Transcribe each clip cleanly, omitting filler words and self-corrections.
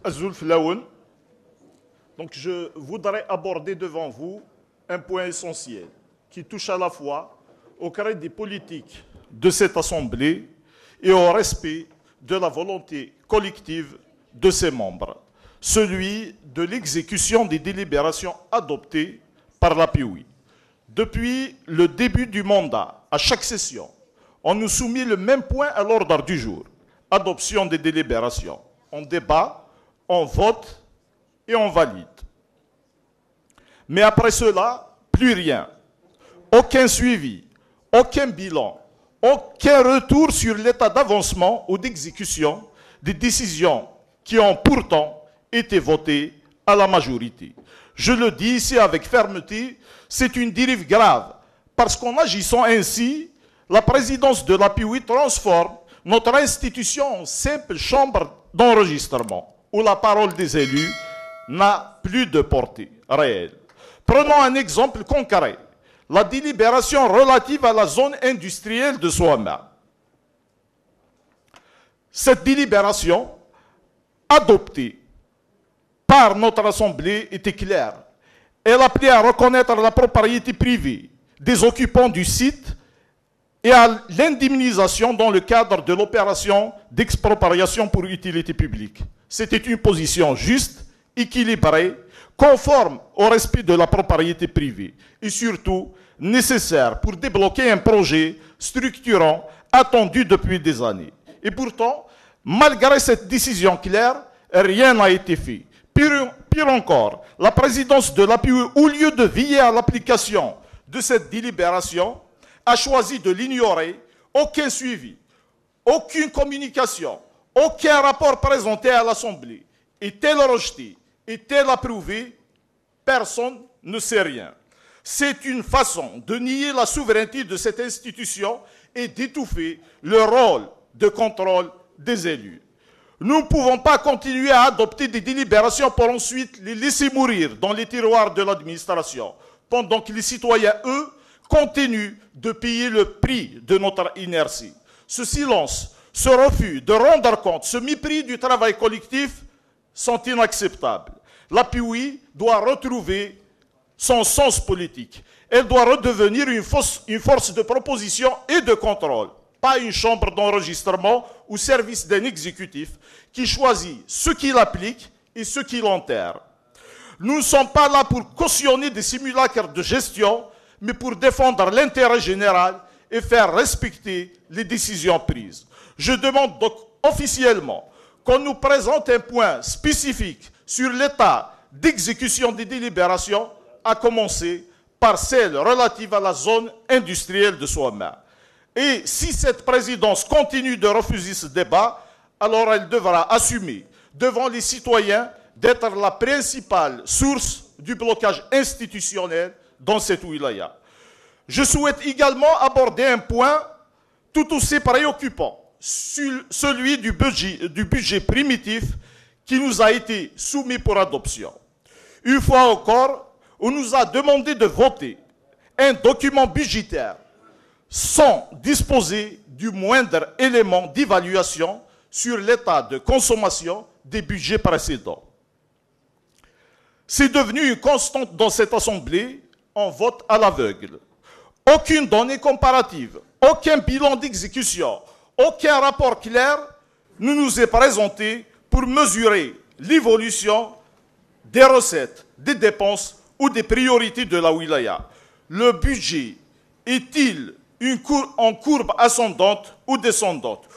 Azul Flaoun. Donc je voudrais aborder devant vous un point essentiel qui touche à la fois au carré des politiques de cette Assemblée et au respect de la volonté collective de ses membres, celui de l'exécution des délibérations adoptées par la PIOUI. Depuis le début du mandat, à chaque session, on nous soumet le même point à l'ordre du jour. Adoption des délibérations. On débat, on vote et on valide. Mais après cela, plus rien. Aucun suivi, aucun bilan, aucun retour sur l'état d'avancement ou d'exécution des décisions qui ont pourtant été votées à la majorité. Je le dis ici avec fermeté, c'est une dérive grave, parce qu'en agissant ainsi, la présidence de la PIOUI transforme notre institution en simple chambre d'enregistrement, où la parole des élus n'a plus de portée réelle. Prenons un exemple concret, la délibération relative à la zone industrielle de Soama. Cette délibération, adoptée par notre Assemblée, était claire. Elle appelait à reconnaître la propriété privée des occupants du site et à l'indemnisation dans le cadre de l'opération d'expropriation pour utilité publique. C'était une position juste, équilibrée, conforme au respect de la propriété privée et surtout nécessaire pour débloquer un projet structurant attendu depuis des années. Et pourtant, malgré cette décision claire, rien n'a été fait. Pire encore, la présidence de la PIOUI, au lieu de veiller à l'application de cette délibération, a choisi de l'ignorer, aucun suivi, aucune communication, aucun rapport présenté à l'Assemblée. Est-elle rejetée? Est-elle approuvée? Personne ne sait rien. C'est une façon de nier la souveraineté de cette institution et d'étouffer le rôle de contrôle des élus. Nous ne pouvons pas continuer à adopter des délibérations pour ensuite les laisser mourir dans les tiroirs de l'administration, pendant que les citoyens, eux, continuent de payer le prix de notre inertie. Ce silence, ce refus de rendre compte, ce mépris du travail collectif sont inacceptables. La PIOUI doit retrouver son sens politique. Elle doit redevenir une force de proposition et de contrôle, pas une chambre d'enregistrement ou service d'un exécutif qui choisit ce qu'il applique et ce qu'il enterre. Nous ne sommes pas là pour cautionner des simulacres de gestion, mais pour défendre l'intérêt général et faire respecter les décisions prises. Je demande donc officiellement qu'on nous présente un point spécifique sur l'état d'exécution des délibérations, à commencer par celle relative à la zone industrielle de Soama. Et si cette présidence continue de refuser ce débat, alors elle devra assumer devant les citoyens d'être la principale source du blocage institutionnel dans cette wilaya. Je souhaite également aborder un point tout aussi préoccupant, celui du budget primitif qui nous a été soumis pour adoption. Une fois encore, on nous a demandé de voter un document budgétaire sans disposer du moindre élément d'évaluation sur l'état de consommation des budgets précédents. C'est devenu une constante dans cette Assemblée, on vote à l'aveugle. Aucune donnée comparative, aucun bilan d'exécution, aucun rapport clair ne nous est présenté pour mesurer l'évolution des recettes, des dépenses ou des priorités de la wilaya. Le budget est-il en courbe ascendante ou descendante?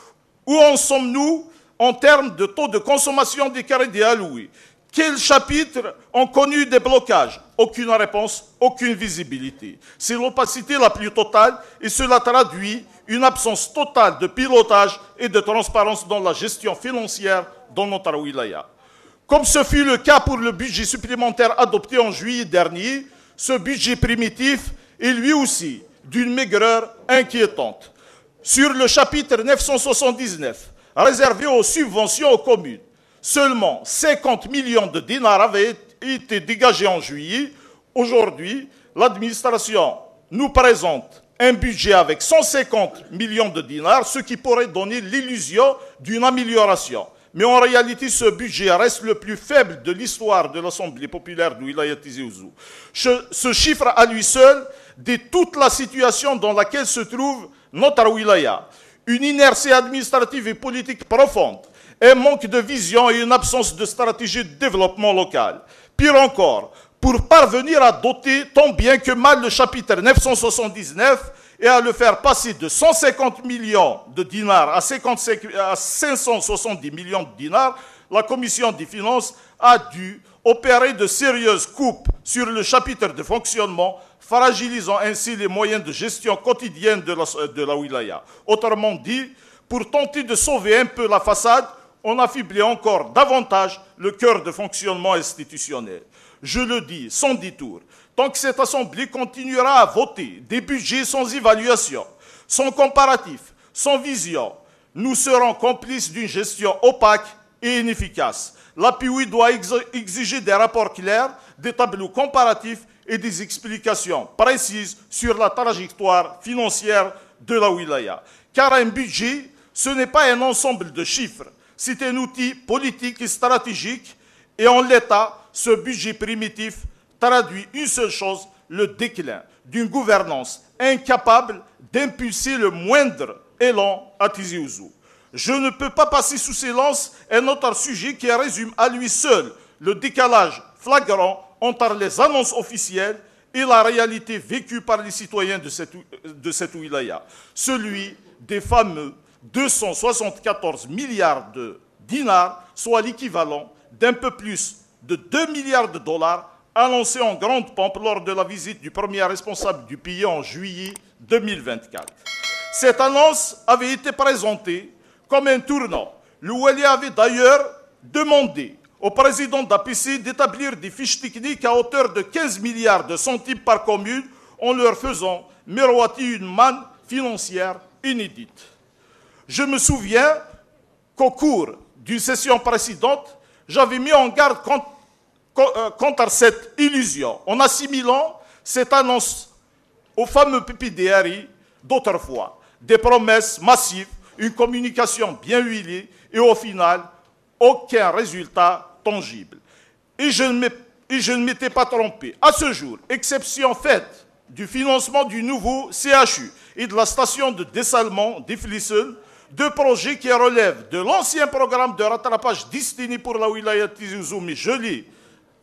Où en sommes-nous en termes de taux de consommation des crédits alloués? Quels chapitres ont connu des blocages? Aucune réponse, aucune visibilité. C'est l'opacité la plus totale et cela traduit une absence totale de pilotage et de transparence dans la gestion financière dans notre wilaya. Comme ce fut le cas pour le budget supplémentaire adopté en juillet dernier, ce budget primitif est lui aussi d'une maigreur inquiétante. Sur le chapitre 979, réservé aux subventions aux communes, seulement 50 millions de dinars avaient été dégagés en juillet. Aujourd'hui, l'administration nous présente un budget avec 150 millions de dinars, ce qui pourrait donner l'illusion d'une amélioration. Mais en réalité, ce budget reste le plus faible de l'histoire de l'Assemblée populaire de Wilaya Tizi Ouzou. Ce chiffre à lui seul dit toute la situation dans laquelle se trouve notre wilaya. Une inertie administrative et politique profonde, un manque de vision et une absence de stratégie de développement local. Pire encore, pour parvenir à doter tant bien que mal le chapitre 979 et à le faire passer de 150 millions de dinars à 570 millions de dinars, la Commission des finances a dû opérer de sérieuses coupes sur le chapitre de fonctionnement, fragilisant ainsi les moyens de gestion quotidienne de la wilaya. Autrement dit, pour tenter de sauver un peu la façade, on affaiblit encore davantage le cœur de fonctionnement institutionnel. Je le dis sans détour, tant que cette Assemblée continuera à voter des budgets sans évaluation, sans comparatif, sans vision, nous serons complices d'une gestion opaque et inefficace. L'API doit exiger des rapports clairs, des tableaux comparatifs et des explications précises sur la trajectoire financière de la wilaya. Car un budget, ce n'est pas un ensemble de chiffres, c'est un outil politique et stratégique, et en l'état, ce budget primitif traduit une seule chose, le déclin d'une gouvernance incapable d'impulser le moindre élan à Tizi Ouzou. Je ne peux pas passer sous silence un autre sujet qui résume à lui seul le décalage flagrant entre les annonces officielles et la réalité vécue par les citoyens de cette wilaya. Celui des fameux 274 milliards de dinars, soit l'équivalent d'un peu plus de 2 milliards de dollars, annoncé en grande pompe lors de la visite du premier responsable du pays en juillet 2024. Cette annonce avait été présentée comme un tournant. Le Wali avait d'ailleurs demandé au président d'APC d'établir des fiches techniques à hauteur de 15 milliards de centimes par commune en leur faisant miroiter une manne financière inédite. Je me souviens qu'au cours d'une session précédente, j'avais mis en garde contre cette illusion, en assimilant cette annonce au fameux PPDRI d'autrefois. Des promesses massives, une communication bien huilée et au final, aucun résultat tangible. Et je ne m'étais pas trompé. À ce jour, exception faite du financement du nouveau CHU et de la station de dessalement des Flissel, deux projets qui relèvent de l'ancien programme de rattrapage destiné pour la wilaya Tizi Ouzou, mais gelé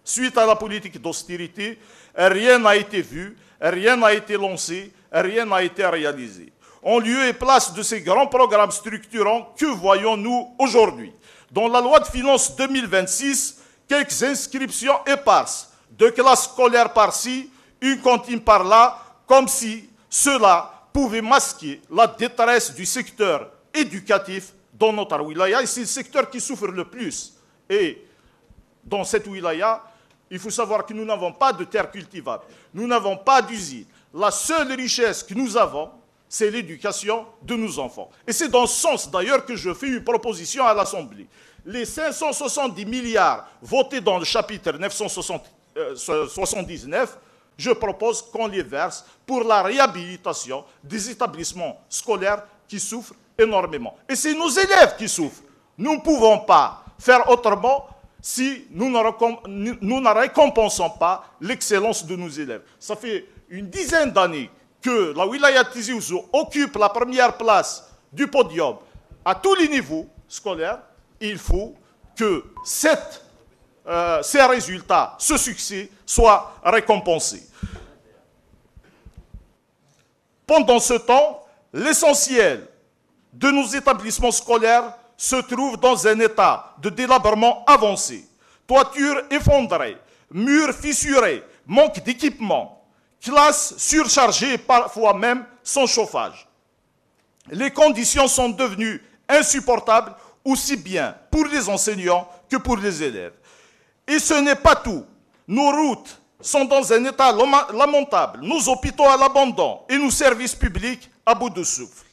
suite à la politique d'austérité, rien n'a été vu, rien n'a été lancé, rien n'a été réalisé. En lieu et place de ces grands programmes structurants, que voyons-nous aujourd'hui? Dans la loi de finances 2026, quelques inscriptions éparses, deux classes scolaires par-ci, une cantine par-là, comme si cela pouvait masquer la détresse du secteur éducatif dans notre wilaya. Et c'est le secteur qui souffre le plus. Et dans cette wilaya, il faut savoir que nous n'avons pas de terre cultivable, nous n'avons pas d'usine. La seule richesse que nous avons, c'est l'éducation de nos enfants. Et c'est dans ce sens, d'ailleurs, que je fais une proposition à l'Assemblée. Les 570 milliards votés dans le chapitre 979, je propose qu'on les verse pour la réhabilitation des établissements scolaires qui souffrent énormément. Et c'est nos élèves qui souffrent. Nous ne pouvons pas faire autrement si nous ne récompensons pas l'excellence de nos élèves. Ça fait une dizaine d'années que la wilaya Tizi Ouzou occupe la première place du podium à tous les niveaux scolaires. Il faut que ces résultats, ce succès, soient récompensés. Pendant ce temps, l'essentiel de nos établissements scolaires se trouve dans un état de délabrement avancé. Toitures effondrées, murs fissurés, manque d'équipement, classes surchargées, parfois même sans chauffage. Les conditions sont devenues insupportables aussi bien pour les enseignants que pour les élèves. Et ce n'est pas tout. Nos routes sont dans un état lamentable, nos hôpitaux à l'abandon et nos services publics à bout de souffle.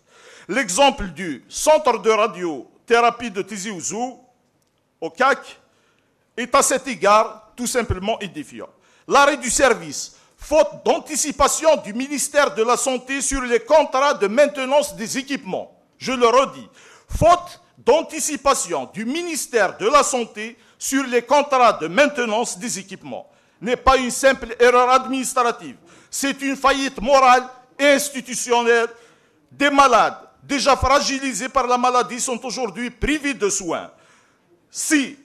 L'exemple du centre de radiothérapie de Tizi Ouzou, au CAC, est à cet égard tout simplement édifiant. L'arrêt du service, faute d'anticipation du ministère de la Santé sur les contrats de maintenance des équipements, je le redis, faute d'anticipation du ministère de la Santé sur les contrats de maintenance des équipements n'est pas une simple erreur administrative. C'est une faillite morale et institutionnelle. Des malades déjà fragilisés par la maladie sont aujourd'hui privés de soins. Si,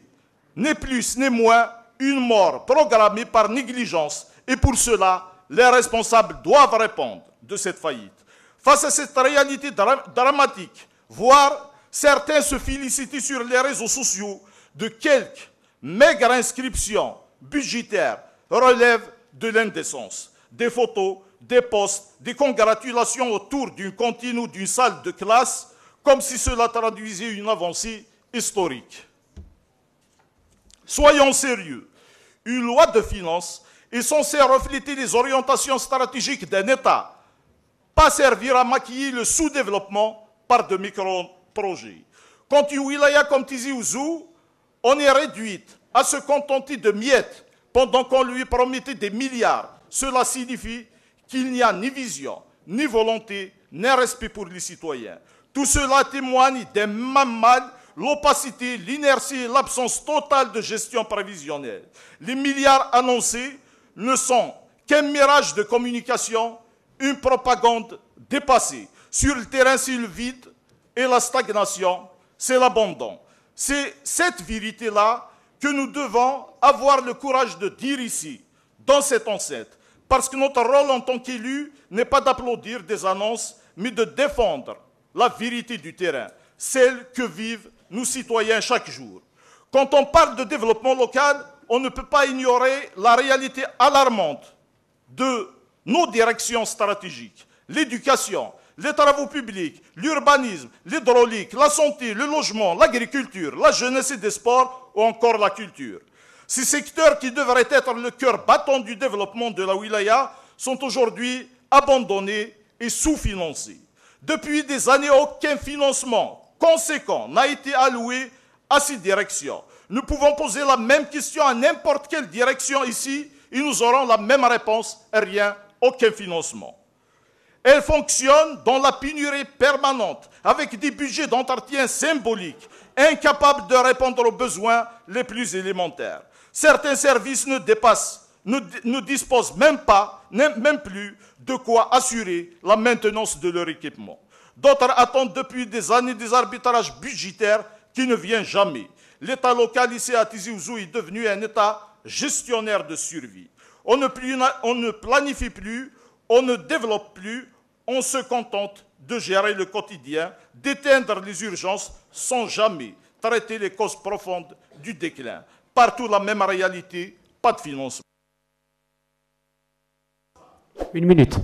ni plus ni moins, une mort programmée par négligence. Et pour cela, les responsables doivent répondre de cette faillite. Face à cette réalité dramatique, voire certains se féliciter sur les réseaux sociaux de quelques maigres inscriptions budgétaires relèvent de l'indécence. Des photos, des posts, des congratulations autour d'une cantine ou d'une salle de classe, comme si cela traduisait une avancée historique. Soyons sérieux. Une loi de finances est censée refléter les orientations stratégiques d'un État, pas servir à maquiller le sous-développement par de micro-projets. Quand une wilaya comme Tizi Ouzou, on est réduite à se contenter de miettes pendant qu'on lui promettait des milliards. Cela signifie qu'il n'y a ni vision, ni volonté, ni respect pour les citoyens. Tout cela témoigne d'un même mal, l'opacité, l'inertie et l'absence totale de gestion prévisionnelle. Les milliards annoncés ne sont qu'un mirage de communication, une propagande dépassée. Sur le terrain, c'est le vide et la stagnation, c'est l'abandon. C'est cette vérité-là que nous devons avoir le courage de dire ici, dans cette enceinte. Parce que notre rôle en tant qu'élu n'est pas d'applaudir des annonces, mais de défendre la vérité du terrain, celle que vivent nos citoyens chaque jour. Quand on parle de développement local, on ne peut pas ignorer la réalité alarmante de nos directions stratégiques. L'éducation, les travaux publics, l'urbanisme, l'hydraulique, la santé, le logement, l'agriculture, la jeunesse et des sports ou encore la culture. Ces secteurs qui devraient être le cœur battant du développement de la wilaya sont aujourd'hui abandonnés et sous-financés. Depuis des années, aucun financement conséquent n'a été alloué à ces directions. Nous pouvons poser la même question à n'importe quelle direction ici et nous aurons la même réponse, rien, aucun financement. Elles fonctionnent dans la pénurie permanente, avec des budgets d'entretien symboliques, incapables de répondre aux besoins les plus élémentaires. Certains services ne disposent même plus de quoi assurer la maintenance de leur équipement. D'autres attendent depuis des années des arbitrages budgétaires qui ne viennent jamais. L'État local ici à Tizi Ouzou est devenu un État gestionnaire de survie. On ne planifie plus, on ne développe plus, on se contente de gérer le quotidien, d'éteindre les urgences sans jamais traiter les causes profondes du déclin. Partout la même réalité, pas de financement. Une minute.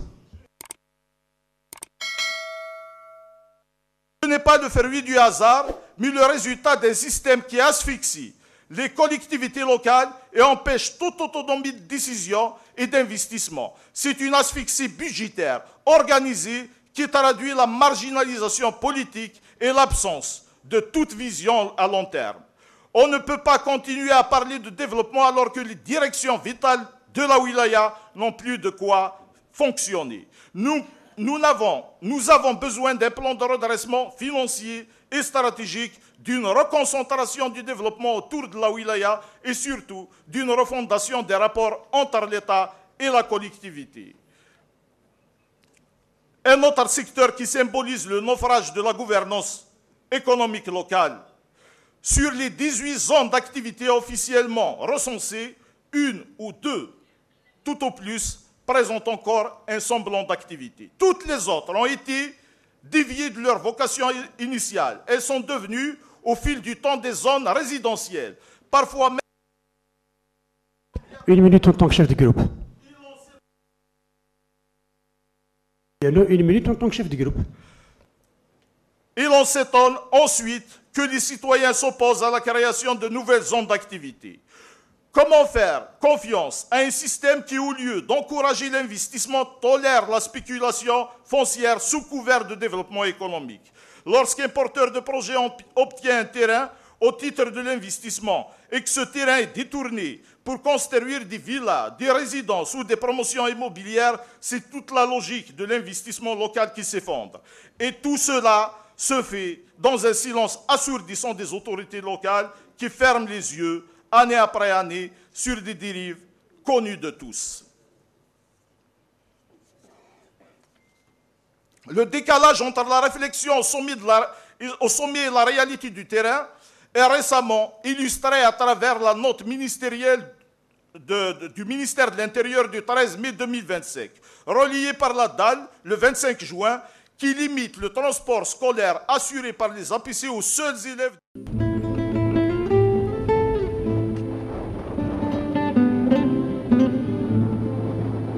Ce n'est pas le fruit du hasard, mais le résultat d'un système qui asphyxie les collectivités locales et empêche toute autonomie de décision et d'investissement. C'est une asphyxie budgétaire organisée qui traduit la marginalisation politique et l'absence de toute vision à long terme. On ne peut pas continuer à parler de développement alors que les directions vitales de la wilaya n'ont plus de quoi fonctionner. Nous avons besoin d'un plan de redressement financier et stratégique, d'une reconcentration du développement autour de la wilaya et surtout d'une refondation des rapports entre l'État et la collectivité. Un autre secteur qui symbolise le naufrage de la gouvernance économique locale. Sur les 18 zones d'activité officiellement recensées, une ou deux, tout au plus, présentent encore un semblant d'activité. Toutes les autres ont été déviées de leur vocation initiale. Elles sont devenues, au fil du temps, des zones résidentielles. Parfois même... Une minute en tant que chef de groupe. Une minute en tant que chef de groupe. Et l'on s'étonne ensuite que les citoyens s'opposent à la création de nouvelles zones d'activité. Comment faire confiance à un système qui, au lieu d'encourager l'investissement, tolère la spéculation foncière sous couvert de développement économique? Lorsqu'un porteur de projet obtient un terrain au titre de l'investissement et que ce terrain est détourné pour construire des villas, des résidences ou des promotions immobilières, c'est toute la logique de l'investissement local qui s'effondre. Et tout cela se fait dans un silence assourdissant des autorités locales qui ferment les yeux, année après année, sur des dérives connues de tous. Le décalage entre la réflexion au sommet et la réalité du terrain est récemment illustré à travers la note ministérielle du ministère de l'Intérieur du 13 mai 2025, reliée par la DAL le 25 juin, qui limite le transport scolaire assuré par les APC aux seuls élèves.